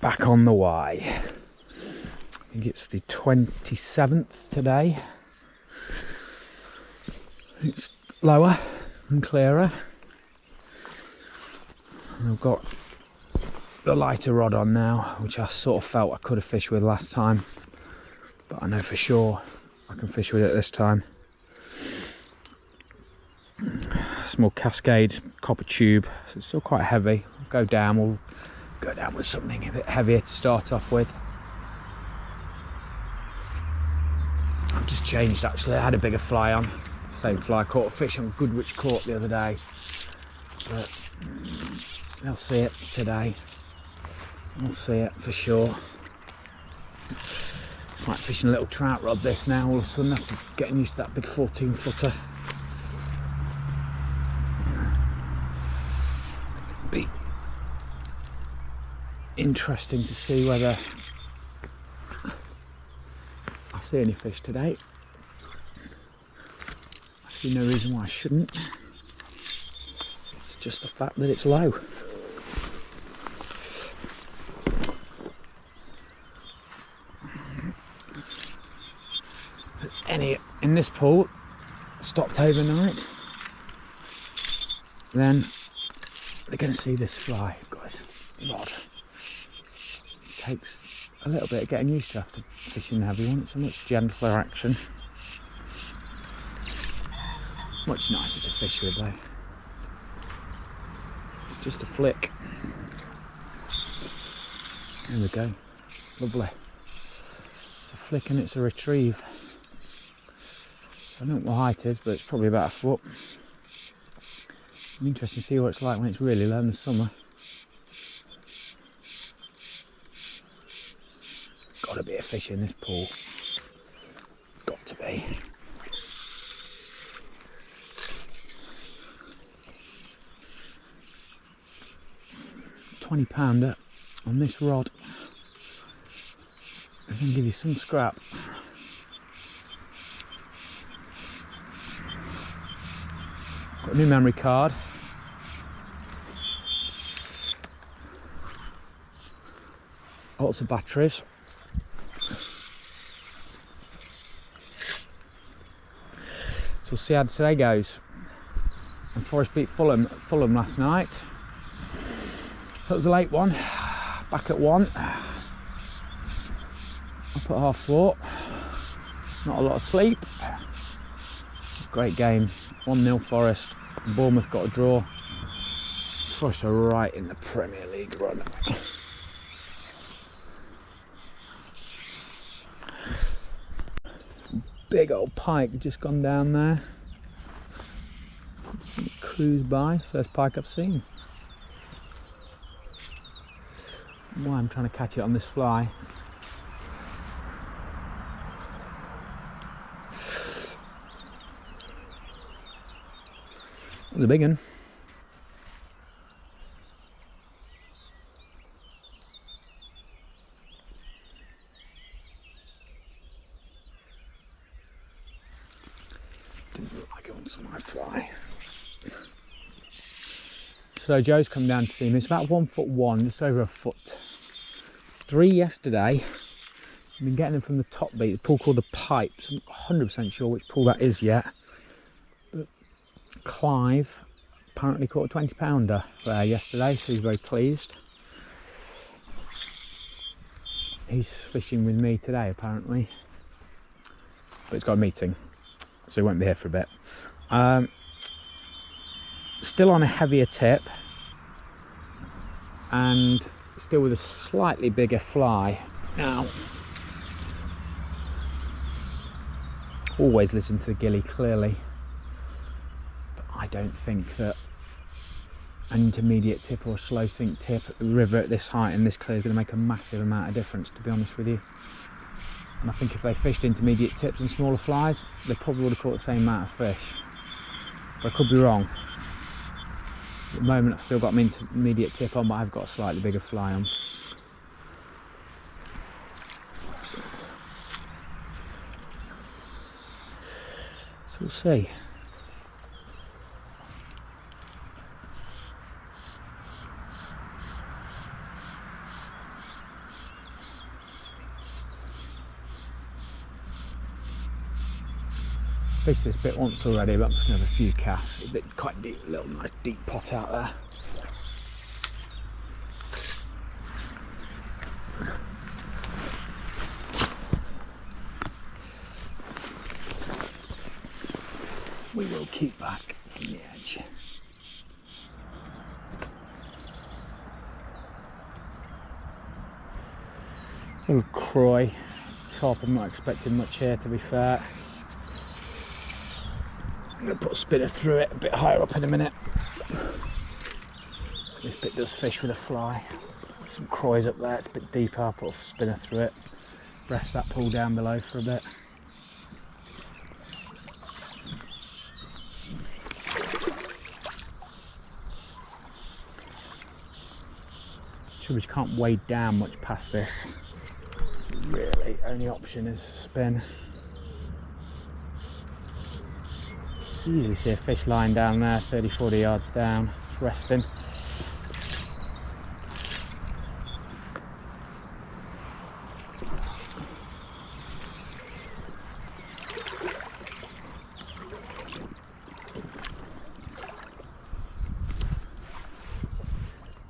back on the way. I think it's the 27th today. It's lower and clearer. And I've got the lighter rod on now, which I sort of felt I could have fished with last time, but I know for sure I can fish with it this time. Small Cascade copper tube, so it's still quite heavy. We'll go down with something a bit heavier to start off with. I've just changed actually. I had a bigger fly on, same fly. Caught a fish on Goodrich Court the other day, but they'll see it today. I'll see it for sure. Like fishing a little trout rod this now, all of a sudden after getting used to that big 14 footer. Be interesting to see whether I see any fish today. I see no reason why I shouldn't. It's just the fact that it's low. Any in this pool stopped overnight, then they're going to see this fly. Got this rod. It takes a little bit of getting used to after fishing the heavy one. It's a much gentler action, much nicer to fish with though. It's just a flick. There we go. Lovely. It's a flick and it's a retrieve. I don't know what height it is, but it's probably about a foot. I'm interested to see what it's like when it's really low in the summer. Got to be a fish in this pool. Got to be. £20 on this rod. I can give you some scrap. Got a new memory card. Lots of batteries. So we'll see how today goes. And Forest beat Fulham last night. That was a late one. Back at 1. Up at 4:30. Not a lot of sleep. Great game. 1-0 Forest. Bournemouth got a draw. Forest are right in the Premier League run. Big old pike just gone down there. Cruise by. First pike I've seen. Why I'm trying to catch it on this fly. It was a big one. Didn't look like it wants my fly. So Joe's come down to see me. It's about 1'1", just over a foot. 3 yesterday. I've been getting them from the top beat, the pool called the Pipes. I'm not 100% sure which pool that is yet. But Clive apparently caught a 20-pounder there yesterday, so he's very pleased. He's fishing with me today apparently, but he's got a meeting, so he won't be here for a bit. Still on a heavier tip and still with a slightly bigger fly. Now, always listen to the gilly clearly, but I don't think that an intermediate tip or a slow sink tip at the river at this height and this clear is going to make a massive amount of difference, to be honest with you. And I think if they fished intermediate tips and smaller flies, they probably would have caught the same amount of fish, but I could be wrong. At the moment I've still got my intermediate tip on, but I've got a slightly bigger fly on. So we'll see. Fished this bit once already, but I'm just going to have a few casts. A bit quite deep, little nice deep pot out there. We will keep back from the edge. Little croy top. I'm not expecting much here, to be fair. I'm going to put a spinner through it a bit higher up in a minute. This bit does fish with a fly. Some croys up there, it's a bit deeper. I'll put a spinner through it. Rest that pool down below for a bit. Trouble is you can't wade down much past this. So really, only option is spin. You usually see a fish lying down there, 30-40 yards down, just resting.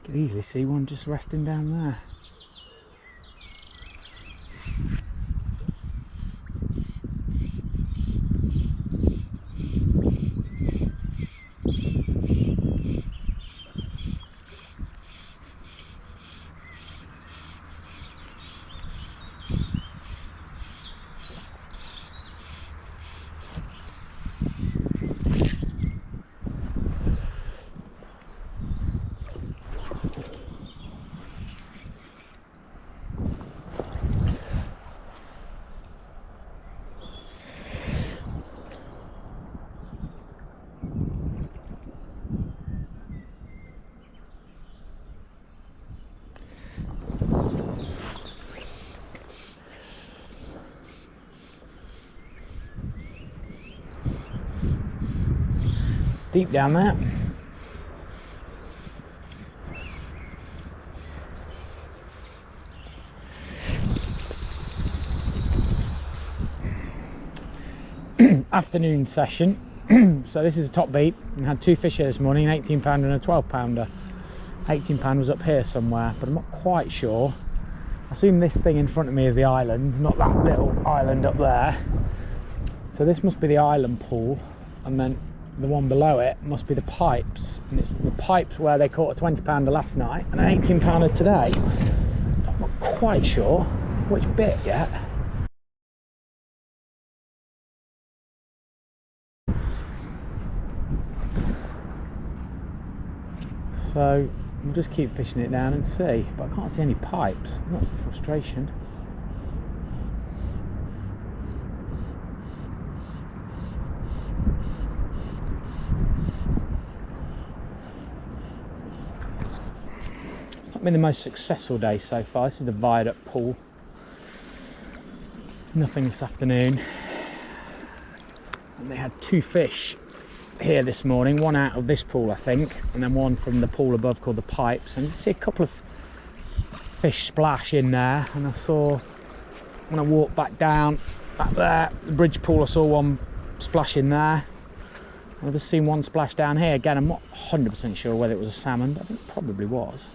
Could easily see one just resting down there. Deep down there. Afternoon session. So this is a top beat. We had two fish here this morning, an 18 pounder and a 12 pounder. 18 pound was up here somewhere, but I'm not quite sure. I assume this thing in front of me is the island, not that little island up there. So this must be the island pool, and then the one below it must be the pipes, and it's the pipes where they caught a 20 pounder last night and an 18 pounder today. I'm not quite sure which bit yet. So we'll just keep fishing it down and see, but I can't see any pipes. That's the frustration. Been the most successful day so far. This is the viaduct pool. Nothing this afternoon. And they had two fish here this morning, one out of this pool I think, and then one from the pool above called the pipes. And you can see a couple of fish splash in there, and I saw when I walked back down back there, the bridge pool, I saw one splash in there. I've just seen one splash down here. Again, I'm not 100% sure whether it was a salmon, but I think it probably was.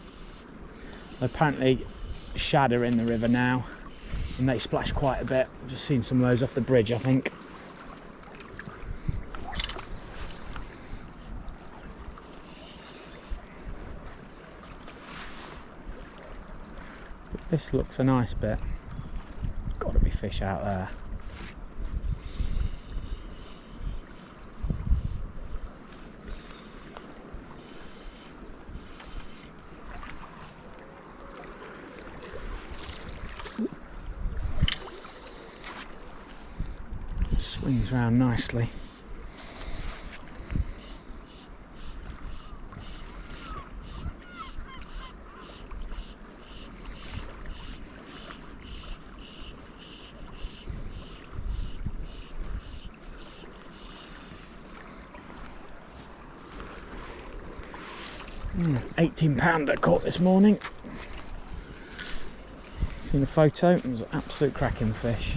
Apparently shad are in the river now, and they splash quite a bit. I've just seen some of those off the bridge, I think. This looks a nice bit. Got to be fish out there. Swings round nicely. — 18 pounder caught this morning. Seen a photo, it was an absolute cracking fish.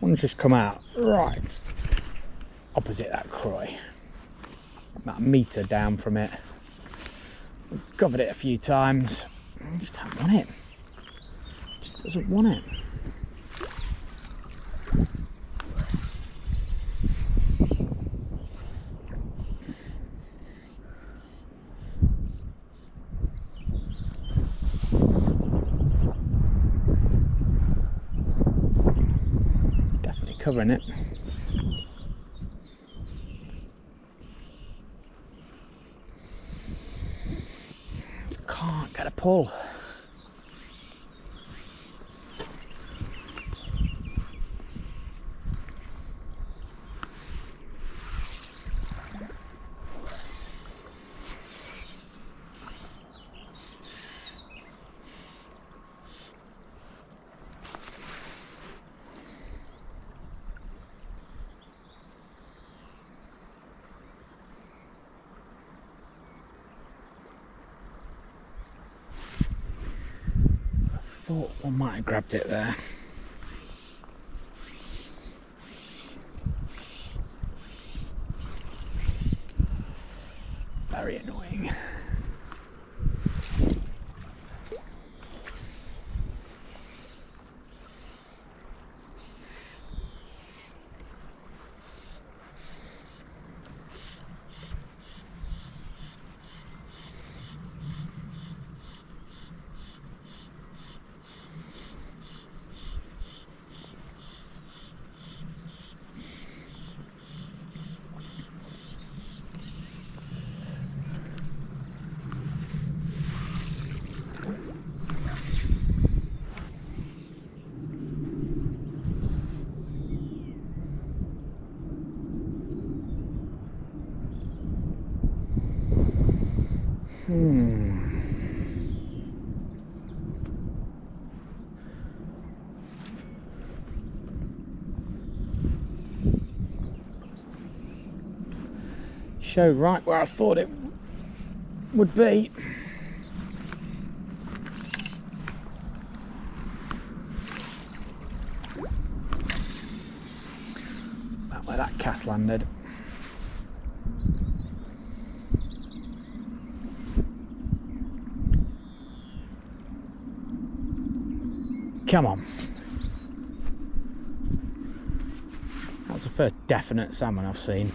One's just come out right opposite that croy, about a metre down from it. We've covered it a few times. I just don't want it. Just doesn't want it. Definitely covering it. Just can't get a pull. Thought one might have grabbed it there. Very annoying. Show right where I thought it would be. About where that cast landed. Come on. That's the first definite salmon I've seen.